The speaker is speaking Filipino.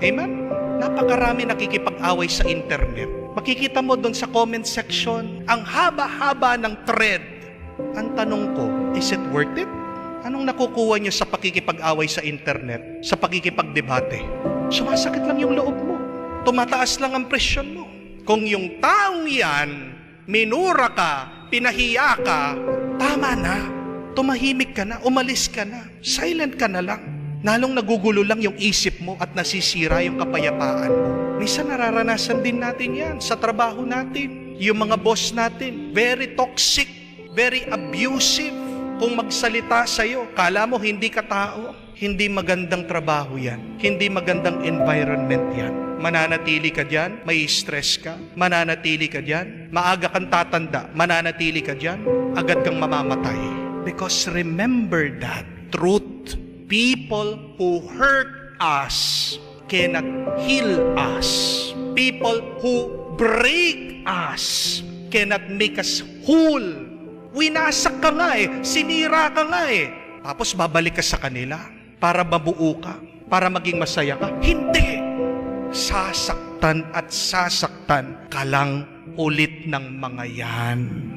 Amen? Napakarami nakikipag-away sa internet. Makikita mo doon sa comment section, ang haba-haba ng thread. Ang tanong ko, is it worth it? Anong nakukuha nyo sa pakikipag-away sa internet, sa pakikipagdebate? Sumasakit lang yung loob mo. Tumataas lang ang presyon mo. Kung yung taong yan, minura ka, pinahiya ka, tama na. Tumahimik ka na, umalis ka na, silent ka na lang. Nalong nagugulo lang yung isip mo at nasisira yung kapayapaan mo. Minsan nararanasan din natin yan sa trabaho natin. Yung mga boss natin, very toxic, very abusive. Kung magsalita sa'yo, kala mo hindi ka tao. Hindi magandang trabaho yan. Hindi magandang environment yan. Mananatili ka dyan, may stress ka. Mananatili ka dyan, maaga kang tatanda. Mananatili ka dyan, agad kang mamamatay. Because remember that truth. People who hurt us cannot heal us. People who break us cannot make us whole. Winasak ka nga sinira ka nga Tapos babalik ka sa kanila para mabuo ka, para maging masaya ka. Hindi! Sasaktan at sasaktan ka lang ulit ng mga yan.